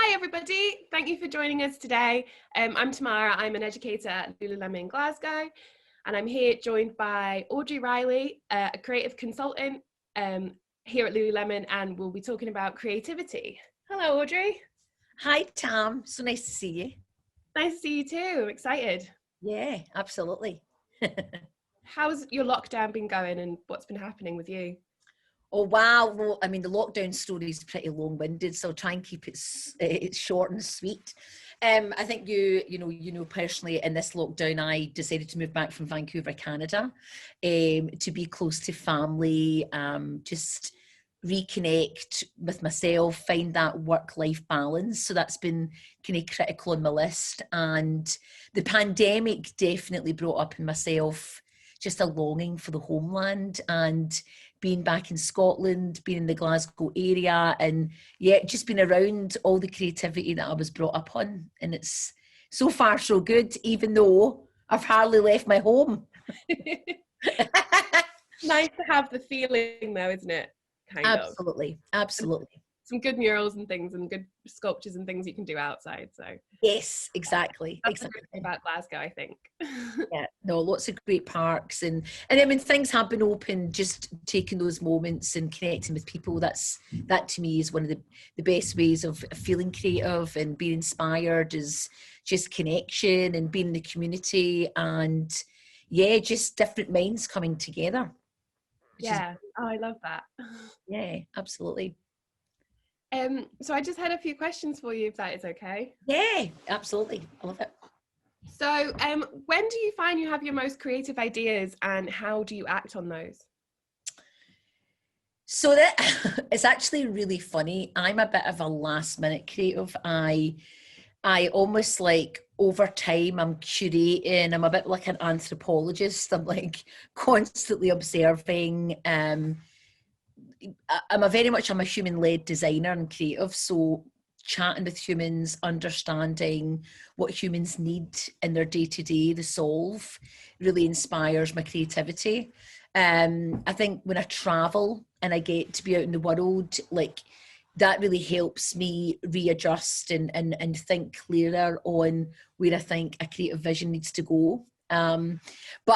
Hi everybody, thank you for joining us today. I'm Tamara, I'm an educator at Lululemon in Glasgow, and I'm here joined by Audrey Reilly, a creative consultant here at Lululemon, and we'll be talking about creativity. Hello Audrey. Hi Tam, so nice to see you. Nice to see you too, I'm excited. Yeah, absolutely. How's your lockdown been going and what's been happening with you? Oh wow, well, I mean the lockdown story is pretty long-winded, so I'll try and keep it short and sweet. I think you know personally in this lockdown I decided to move back from Vancouver, Canada, to be close to family, just reconnect with myself, find that work-life balance. So that's been kind of critical on my list, and the pandemic definitely brought up in myself just a longing for the homeland and being back in Scotland, being in the Glasgow area, and yeah, just been around all the creativity that I was brought up on. And it's so far so good, even though I've hardly left my home. Nice to have the feeling though, isn't it? Absolutely, absolutely. Some good murals and things and good sculptures and things you can do outside. So yes, exactly. That's exactly. About Glasgow, I think. Yeah, no, lots of great parks, and I mean things have been open. Just taking those moments and connecting with people. That to me is one of the best ways of feeling creative and being inspired. Is just connection and being in the community, and yeah, just different minds coming together. Yeah, I love that. Yeah, absolutely. So I just had a few questions for you, if that is okay. Yeah, absolutely. I love it. So, when do you find you have your most creative ideas, and how do you act on those? So that it's actually really funny. I'm a bit of a last minute creative. I almost like over time I'm curating. I'm a bit like an anthropologist. I'm like constantly observing. I'm I'm a human-led designer and creative. So chatting with humans, understanding what humans need in their day-to-day, the solve, really inspires my creativity. I think when I travel and I get to be out in the world, like that really helps me readjust and think clearer on where I think a creative vision needs to go. But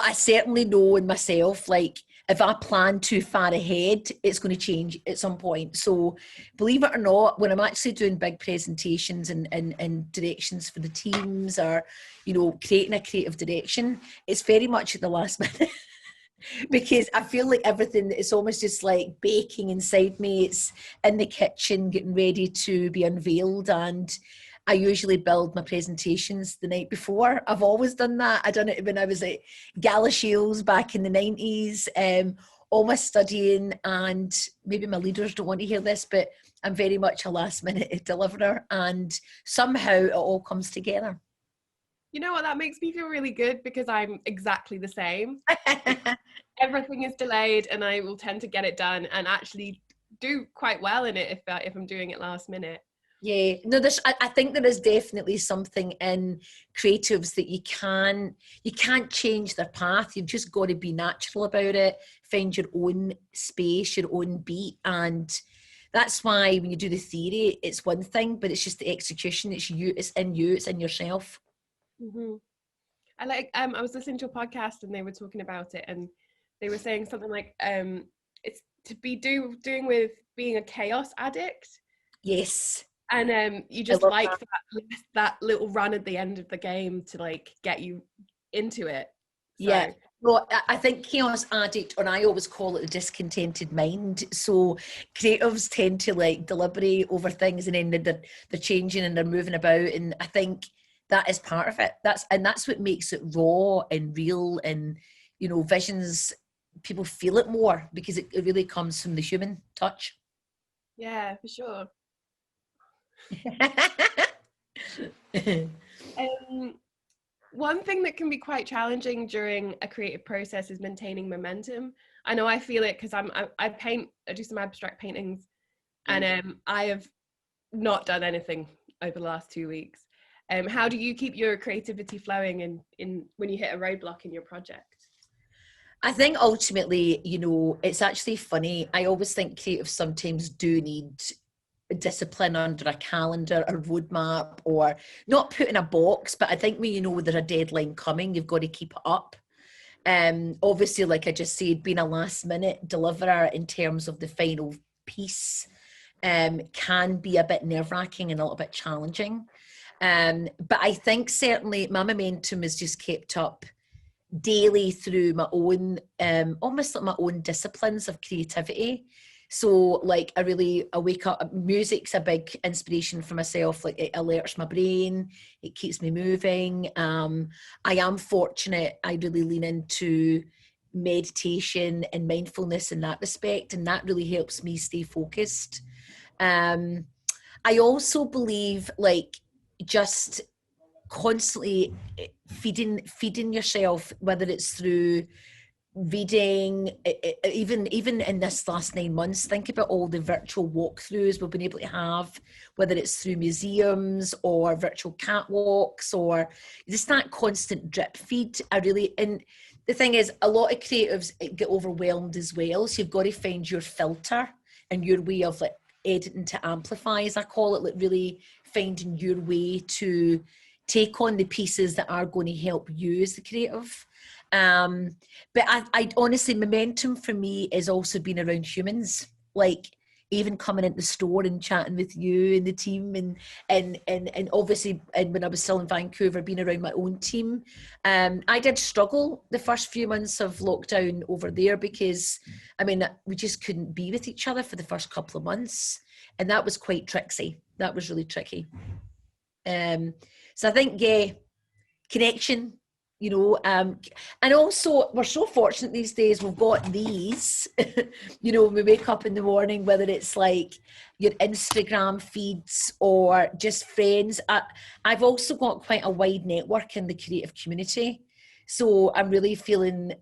I certainly know in myself, like if I plan too far ahead, it's going to change at some point. So believe it or not, when I'm actually doing big presentations and directions for the teams, or, you know, creating a creative direction, it's very much at the last minute. Because I feel like everything is almost just like baking inside me. It's in the kitchen getting ready to be unveiled, and I usually build my presentations the night before. I've always done that. I done it when I was at Gala Shields back in the 90s, all my studying, and maybe my leaders don't want to hear this, but I'm very much a last minute deliverer, and somehow it all comes together. You know what, that makes me feel really good because I'm exactly the same. Everything is delayed and I will tend to get it done and actually do quite well in it if I'm doing it last minute. Yeah, no, I think there is definitely something in creatives that you can't change their path. You've just got to be natural about it, find your own space, your own beat. And that's why when you do the theory, it's one thing, but it's just the execution. It's you, it's in yourself. Mm-hmm. I was listening to a podcast and they were talking about it, and they were saying something like it's to be doing with being a chaos addict. Yes. And you just like that little run at the end of the game to like get you into it. So. Yeah. Well, I think chaos addict, or I always call it the discontented mind. So creatives tend to like deliberate over things, and then they're changing and they're moving about. And I think that is part of it. That's what makes it raw and real, and you know, visions, people feel it more because it really comes from the human touch. Yeah, for sure. One thing that can be quite challenging during a creative process is maintaining momentum. I know I feel it because I do some abstract paintings, and I have not done anything over the last 2 weeks. How do you keep your creativity flowing in when you hit a roadblock in your project? I think ultimately, you know, it's actually funny. I always think creatives sometimes do need discipline under a calendar, a roadmap, or not put in a box, but I think when you know there's a deadline coming, you've got to keep it up. Obviously, like I just said, being a last minute deliverer in terms of the final piece can be a bit nerve-wracking and a little bit challenging. But I think certainly my momentum has just kept up daily through my own, almost like my own disciplines of creativity. So like I wake up, music's a big inspiration for myself. Like it alerts my brain, it keeps me moving. I am fortunate, I really lean into meditation and mindfulness in that respect, and that really helps me stay focused. I also believe like just constantly feeding yourself, whether it's through reading, even in this last 9 months, think about all the virtual walkthroughs we've been able to have, whether it's through museums or virtual catwalks or just that constant drip feed. And the thing is, a lot of creatives get overwhelmed as well, so you've got to find your filter and your way of like editing to amplify, as I call it, like really finding your way to take on the pieces that are going to help you as the creative. But I honestly, momentum for me is also being around humans, like even coming into the store and chatting with you and the team, and obviously, and when I was still in Vancouver, being around my own team. I did struggle the first few months of lockdown over there because, I mean, we just couldn't be with each other for the first couple of months, and that was quite tricksy. That was really tricky. So I think, yeah, connection, you know, and also we're so fortunate these days, we've got these, you know, when we wake up in the morning, whether it's like your Instagram feeds or just friends. I've also got quite a wide network in the creative community. So I'm really feeling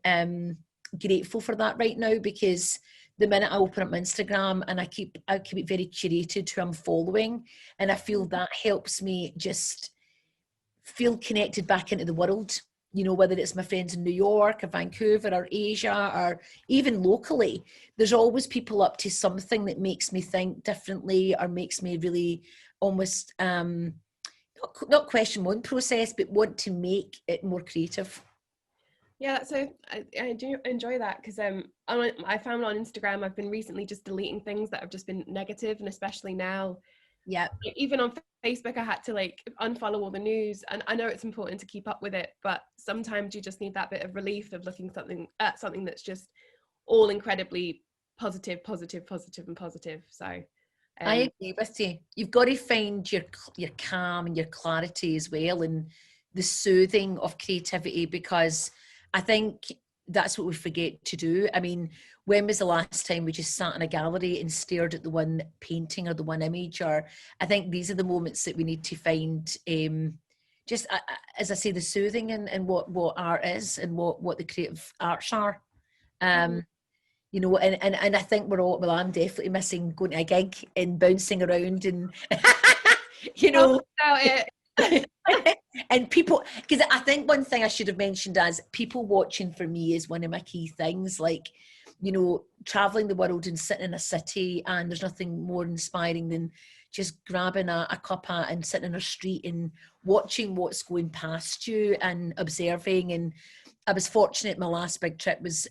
grateful for that right now, because the minute I open up my Instagram and I keep it very curated who I'm following, and I feel that helps me just feel connected back into the world, you know, whether it's my friends in New York or Vancouver or Asia or even locally. There's always people up to something that makes me think differently or makes me really almost not question my own process, but want to make it more creative. Yeah, so I do enjoy that, because I found on Instagram I've been recently just deleting things that have just been negative, and especially now. Yeah. Even on Facebook, I had to like unfollow all the news, and I know it's important to keep up with it, but sometimes you just need that bit of relief of looking at something that's just all incredibly positive, and positive. So I agree with you. You've got to find your calm and your clarity as well, and the soothing of creativity, because I think that's what we forget to do. I mean, when was the last time we just sat in a gallery and stared at the one painting or the one image? Or I think these are the moments that we need to find, just as I say, the soothing and what art is and what the creative arts are. You know, and I think I'm definitely missing going to a gig and bouncing around and, you know, and people, because I think one thing I should have mentioned is people watching for me is one of my key things. Like, you know, traveling the world and sitting in a city, and there's nothing more inspiring than just grabbing a cuppa and sitting in a street and watching what's going past you and observing. And I was fortunate, my last big trip was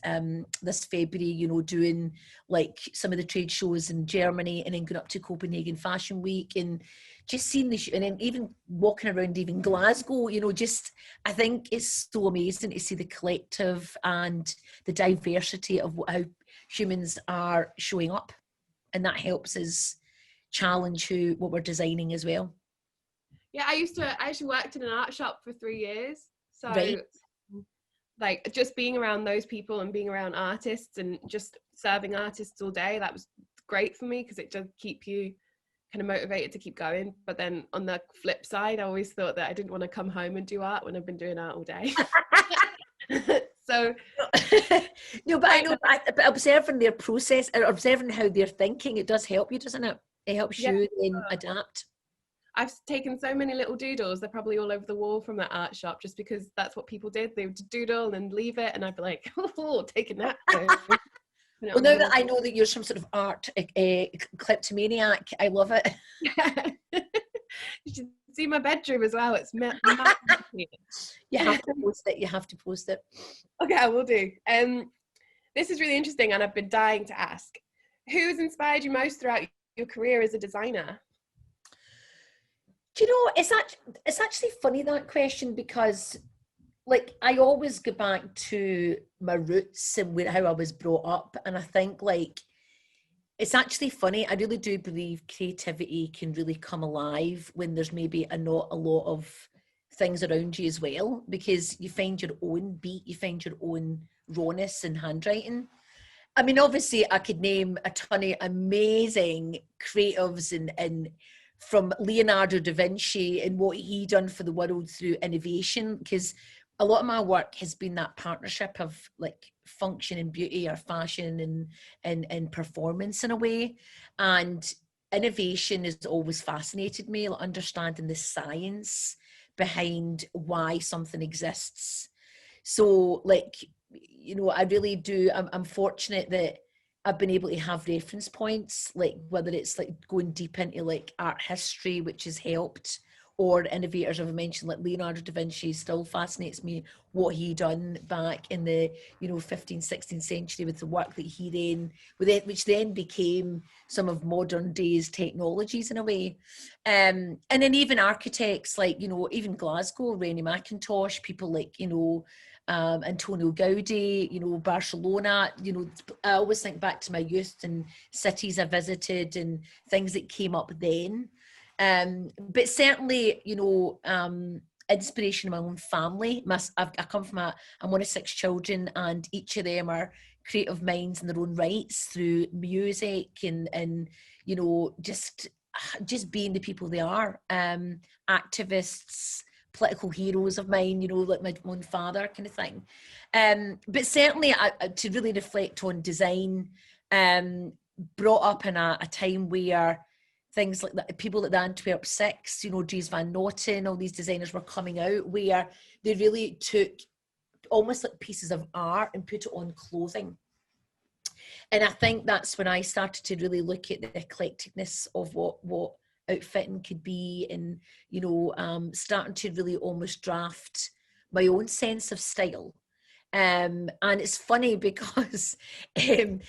this February, you know, doing like some of the trade shows in Germany, and then going up to Copenhagen Fashion Week and just seeing and then even walking around even Glasgow, you know, just, I think it's so amazing to see the collective and the diversity of how humans are showing up. And that helps us challenge what we're designing as well. Yeah, I actually worked in an art shop for 3 years. So right. Like just being around those people and being around artists and just serving artists all day, that was great for me, because it does keep you kind of motivated to keep going. But then on the flip side, I always thought that I didn't want to come home and do art when I've been doing art all day. So no, but I know, but observing their process or observing how they're thinking, it does help you, doesn't it? It helps you then adapt. I've taken so many little doodles, they're probably all over the wall from that art shop, just because that's what people did. They would doodle and leave it, and I'd be like, oh, taking that. put it Well, on the now that wall. I know that you're some sort of art kleptomaniac, I love it. You should see my bedroom as well. It's mad. You have to post it. You have to post it. Okay, I will do. This is really interesting, and I've been dying to ask. Who's inspired you most throughout your career as a designer? Do you know, it's actually funny, that question, because like I always go back to my roots and how I was brought up, and I think like it's actually funny. I really do believe creativity can really come alive when there's maybe not a lot of things around you as well, because you find your own beat, you find your own rawness in handwriting. I mean, obviously, I could name a ton of amazing creatives and from Leonardo da Vinci and what he done for the world through innovation, because a lot of my work has been that partnership of like function and beauty or fashion and performance in a way. And innovation has always fascinated me, like understanding the science behind why something exists. So like, you know, I really do, I'm fortunate that I've been able to have reference points, like whether it's like going deep into like art history, which has helped, or innovators I've mentioned like Leonardo da Vinci still fascinates me, what he done back in the, you know, 15th, 16th century with the work that he then, which then became some of modern days technologies in a way. And then even architects like, you know, even Glasgow, Rennie McIntosh, people like, you know, Antonio Gaudi, you know, Barcelona, you know, I always think back to my youth and cities I visited and things that came up then. But certainly, you know, inspiration in my own family. I come from I'm one of 6 children, and each of them are creative minds in their own rights through music and you know, just being the people they are. Activists, political heroes of mine, you know, like my own father kind of thing. But certainly to really reflect on design, brought up in a time where things like that, people like the Antwerp Six, you know, Dries Van Noten, all these designers were coming out, where they really took almost like pieces of art and put it on clothing. And I think that's when I started to really look at the eclecticness of what outfitting could be, and you know, starting to really almost draft my own sense of style. And it's funny because I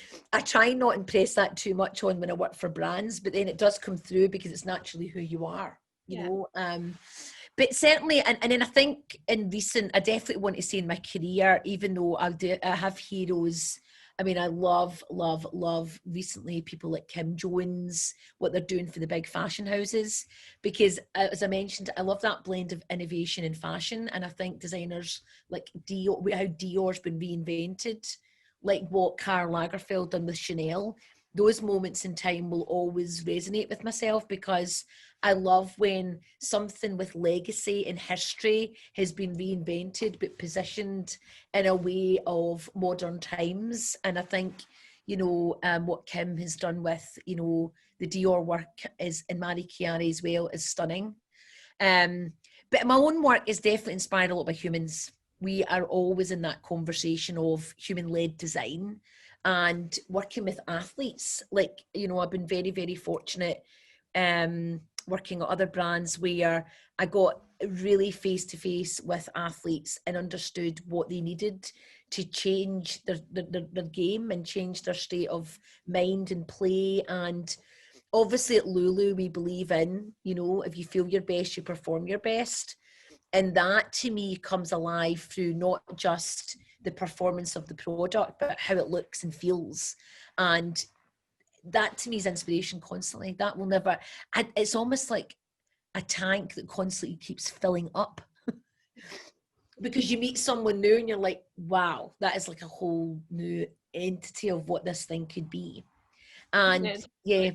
try not to impress that too much on when I work for brands, but then it does come through because it's naturally who you are, you know. But certainly, and then I think in recent, I definitely want to say in my career, even though I have heroes. I mean, I love recently people like Kim Jones, what they're doing for the big fashion houses, because as I mentioned, I love that blend of innovation and fashion. And I think designers like Dior, how Dior's been reinvented, like what Karl Lagerfeld done with Chanel, those moments in time will always resonate with myself, because I love when something with legacy and history has been reinvented but positioned in a way of modern times. And I think, you know, what Kim has done with, you know, the Dior work is, and Marie Chiari as well, is stunning. But my own work is definitely inspired a lot by humans. We are always in that conversation of human-led design and working with athletes. Like, you know, I've been very, very fortunate working at other brands where I got really face to face with athletes and understood what they needed to change their game and change their state of mind and play. And obviously at Lulu, we believe in, you know, if you feel your best, you perform your best. And that to me comes alive through not just the performance of the product, but how it looks and feels. And that to me is inspiration constantly. That will never, it's almost like a tank that constantly keeps filling up. Because you meet someone new and you're like, wow, that is like a whole new entity of what this thing could be. And yeah,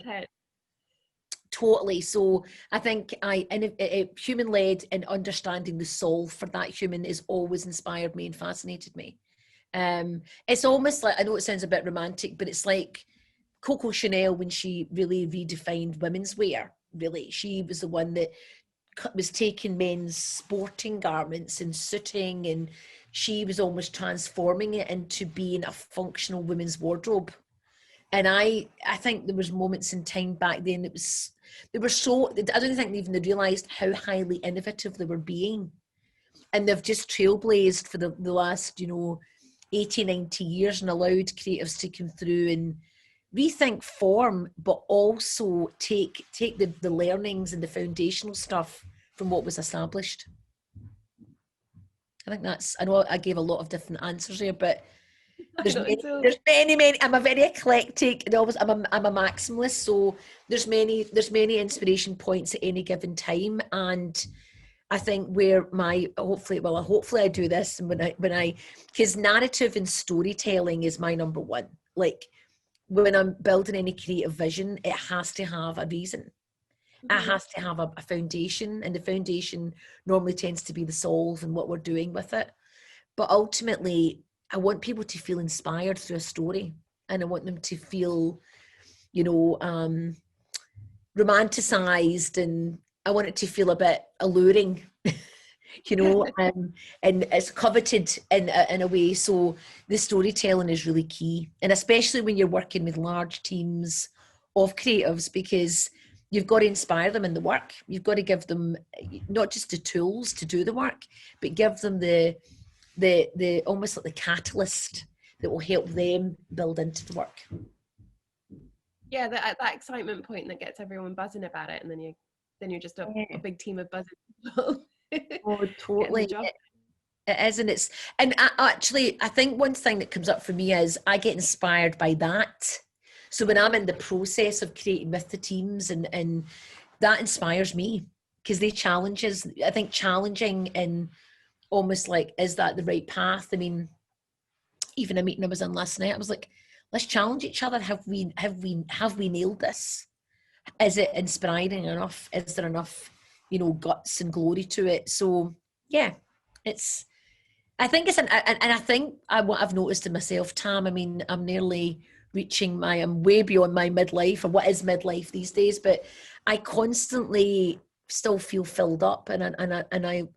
totally. So I think human-led and understanding the soul for that human is always inspired me and fascinated me. It's almost like, I know it sounds a bit romantic, but it's like Coco Chanel when she really redefined women's wear. Really, she was the one that was taking men's sporting garments and suiting, and she was almost transforming it into being a functional women's wardrobe. And I think there was moments in time back then that they were so, I don't think even they realised how highly innovative they were being. And they've just trailblazed for the last, 80, 90 years and allowed creatives to come through and rethink form, but also take the learnings and the foundational stuff from what was established. I think that's, I know I gave a lot of different answers here, but there's many. I'm a very eclectic, and always I'm a maximalist, so there's many inspiration points at any given time, and I think where hopefully I do this, and because narrative and storytelling is my number one. Like when I'm building any creative vision, it has to have a reason. It has to have a foundation, and the foundation normally tends to be the solve and what we're doing with it. But ultimately, I want people to feel inspired through a story, and I want them to feel, romanticized, and I want it to feel a bit alluring, and it's coveted in a way. So the storytelling is really key, and especially when you're working with large teams of creatives, because you've got to inspire them in the work. You've got to give them not just the tools to do the work, but give them the almost like the catalyst that will help them build into the work. Yeah, that excitement point that gets everyone buzzing about it, and then you're just a big team of buzzing people. Oh, totally. It is, and actually, I think one thing that comes up for me is I get inspired by that. So when I'm in the process of creating with the teams, and that inspires me, because they challenges. I think challenging and almost like, is that the right path? I mean, even a meeting I was in last night, I was like, let's challenge each other. Have we nailed this? Is it inspiring enough? Is there enough, guts and glory to it? So yeah, I think it's and I think what I've noticed in myself, Tam, I mean, I'm nearly I'm way beyond my midlife, or what is midlife these days, but I constantly still feel filled up, and I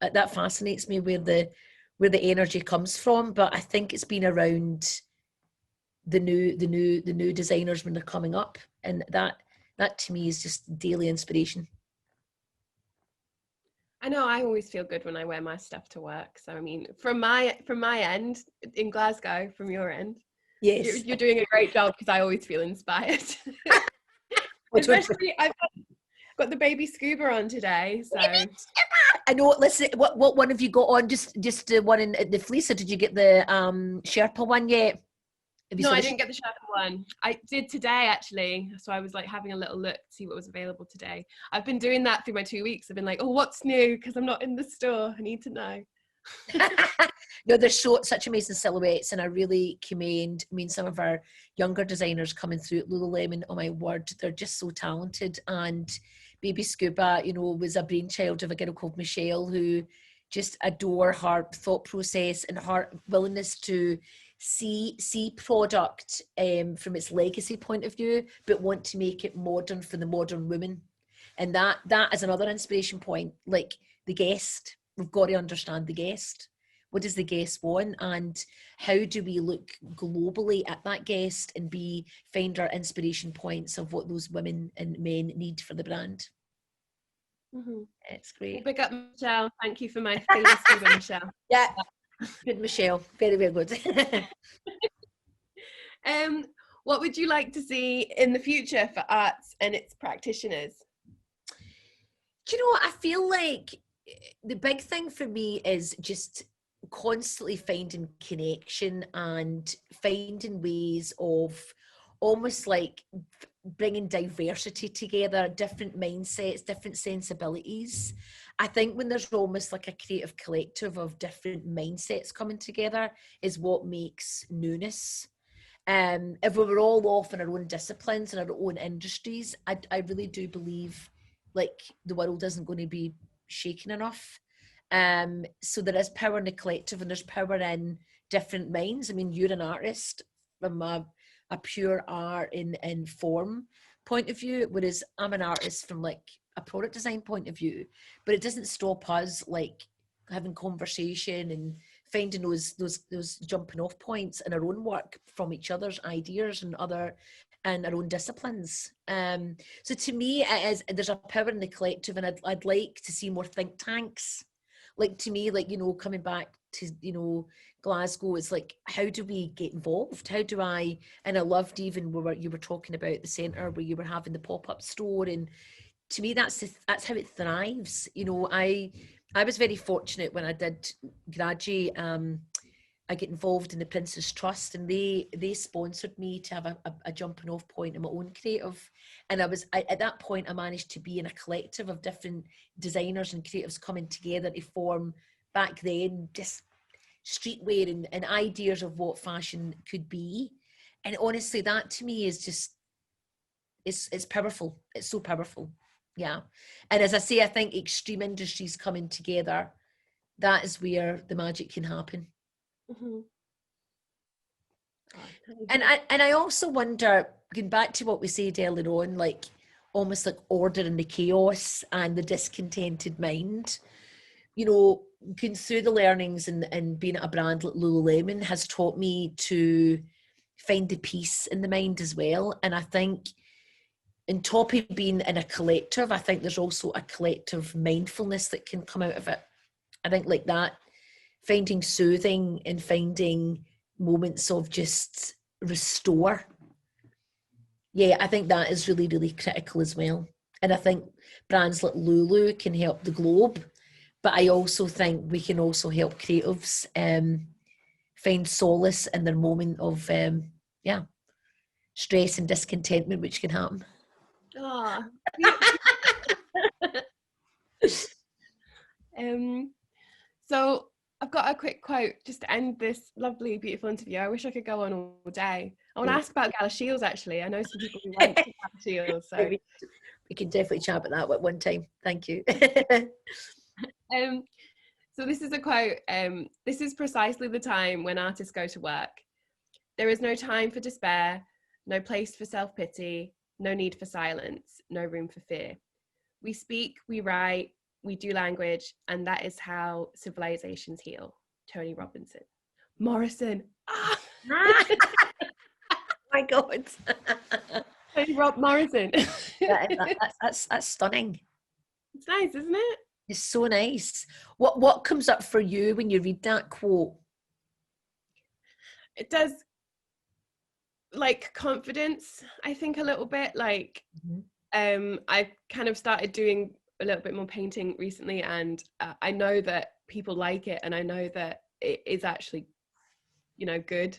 that fascinates me, where the energy comes from. But I think it's been around the new designers when they're coming up, and that to me is just daily inspiration. I know I always feel good when I wear my stuff to work. So I mean, from my end in Glasgow, from your end, yes, you're doing a great job, because I always feel inspired. Especially, I've got the baby scuba on today, so I know. Listen, what one have you got on? Just the one in the fleece, or did you get the Sherpa one yet? No, I didn't get the Sherpa one. I did today, actually. So I was like having a little look to see what was available today. I've been doing that through my 2 weeks. I've been like, oh, what's new? Because I'm not in the store. I need to know. No, there's such amazing silhouettes, and I really commend. I mean, some of our younger designers coming through at Lululemon, oh my word, they're just so talented. And Baby Scuba, was a brainchild of a girl called Michelle, who just adore her thought process and her willingness to see product from its legacy point of view, but want to make it modern for the modern woman. And that is another inspiration point. Like the guest, we've got to understand the guest. What does the guest want, and how do we look globally at that guest and find our inspiration points of what those women and men need for the brand? Mm-hmm. It's great. Well, big up, Michelle. Thank you for my baby scuba, Michelle. Yeah, good, Michelle. Very, very good. What would you like to see in the future for arts and its practitioners? Do you know what? I feel like the big thing for me is just constantly finding connection and finding ways of almost like bringing diversity together, different mindsets, different sensibilities. I think when there's almost like a creative collective of different mindsets coming together is what makes newness. If we were all off in our own disciplines and our own industries, I really do believe like the world isn't going to be shaken enough. So there is power in the collective, and there's power in different minds. I mean, you're an artist from a pure art in form point of view, whereas I'm an artist from like a product design point of view. But it doesn't stop us like having conversation and finding those jumping off points in our own work from each other's ideas and other and our own disciplines. So to me, there's a power in the collective, and I'd like to see more think tanks. Like, to me, like, coming back to, Glasgow, it's like, how do we get involved? How do I, and I loved even where you were talking about the centre where you were having the pop-up store, and to me, that's how it thrives. I was very fortunate when I did graduate. I get involved in the Prince's Trust, and they sponsored me to have a jumping off point in my own creative. And at that point, I managed to be in a collective of different designers and creatives coming together to form, back then, just streetwear and ideas of what fashion could be. And honestly, that to me is just, it's powerful. It's so powerful. Yeah. And as I say, I think extreme industries coming together, that is where the magic can happen. Mm-hmm. And I also wonder, going back to what we said earlier on, like almost like order in the chaos and the discontented mind, going through the learnings and being at a brand like Lululemon has taught me to find the peace in the mind as well. And I think on top of being in a collective, I think there's also a collective mindfulness that can come out of it. I think like that, finding soothing and finding moments of just restore. Yeah, I think that is really, really critical as well. And I think brands like Lulu can help the globe, but I also think we can also help creatives find solace in their moment of stress and discontentment, which can happen. Oh. So I've got a quick quote just to end this lovely, beautiful interview. I wish I could go on all day. I want to ask about Gala Shields, actually. I know some people who went to Gala Shields. So. We can definitely chat about that at one time. Thank you. So this is a quote. This is precisely the time when artists go to work. There is no time for despair, no place for self-pity, no need for silence, no room for fear. We speak, we write, we do language, and that is how civilizations heal. Tony Robinson. Morrison. Ah! My God. Tony Morrison. That's stunning. It's nice, isn't it? It's so nice. What comes up for you when you read that quote? It does, like, confidence, I think, a little bit. Like, I kind of started doing a little bit more painting recently, and I know that people like it, and I know that it is actually, good.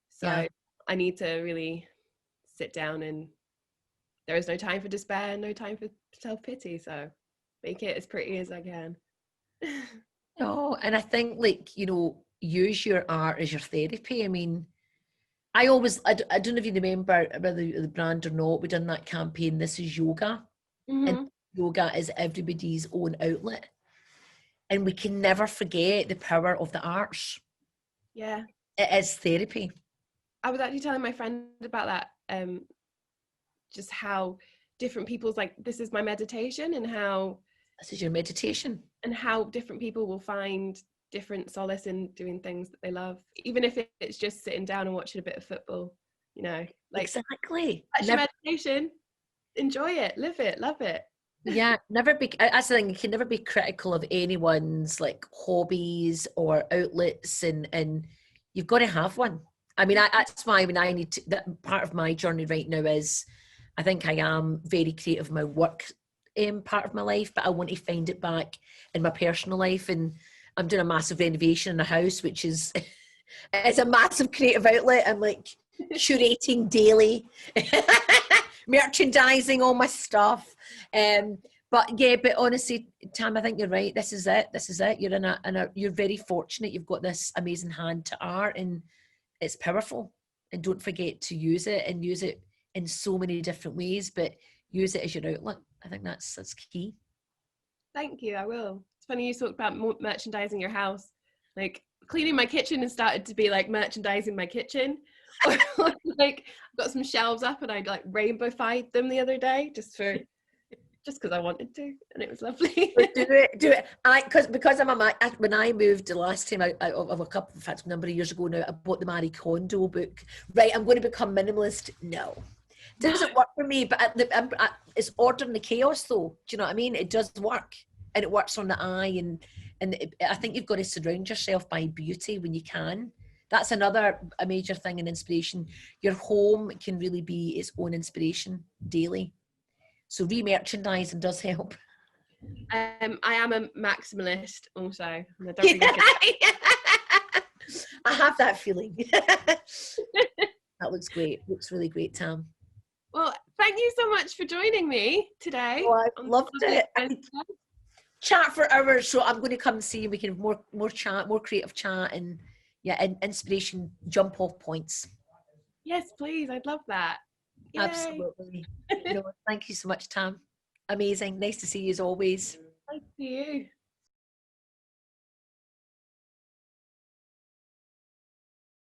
So yeah. I need to really sit down, and there is no time for despair, no time for self-pity. So make it as pretty as I can. Oh, and I think, like, use your art as your therapy. I mean, I don't know if you remember, whether the brand or not, we done that campaign, This Is Yoga. Mm-hmm. And yoga is everybody's own outlet. And we can never forget the power of the arts. Yeah. It is therapy. I was actually telling my friend about that, just how different people's, like, this is my meditation, and how... This is your meditation. And how different people will find different solace in doing things that they love, even if it's just sitting down and watching a bit of football, like, exactly. That's your meditation. Enjoy it, live it, love it. Yeah, that's the thing, you can never be critical of anyone's, like, hobbies or outlets, and you've got to have one. I mean, that's why when I need to, that part of my journey right now is, I think I am very creative in my work part of my life, but I want to find it back in my personal life. And I'm doing a massive renovation in the house, which is it's a massive creative outlet. I'm like curating daily, merchandising all my stuff. But honestly, Tam, I think you're right. This is it. You're you're very fortunate. You've got this amazing hand to art, and it's powerful. And don't forget to use it, and use it in so many different ways, but use it as your outlet. I think that's key. Thank you, I will. It's funny you talked about merchandising your house. Like, cleaning my kitchen and started to be like merchandising my kitchen. Like, I've got some shelves up, and I like rainbow-fied them the other day just because I wanted to, and it was lovely. do it. Because I'm when I moved the last time, in fact, a number of years ago now, I bought the Marie Kondo book. Right, I'm going to become minimalist. No. Doesn't work for me, but it's order in the chaos, though. Do you know what I mean? It does work, and it works on the eye, and I think you've got to surround yourself by beauty when you can. That's a major thing in inspiration. Your home can really be its own inspiration daily. So re-merchandising does help. I am a maximalist also. And I don't really get I have that feeling. That looks great. Looks really great, Tam. Well, thank you so much for joining me today. Oh, I loved it. Chat for hours, so I'm going to come and see you. We can have more chat, more creative chat, and inspiration jump off points. Yes, please. I'd love that. Yay. Absolutely. No, thank you so much, Tam. Amazing. Nice to see you as always. Nice to see you.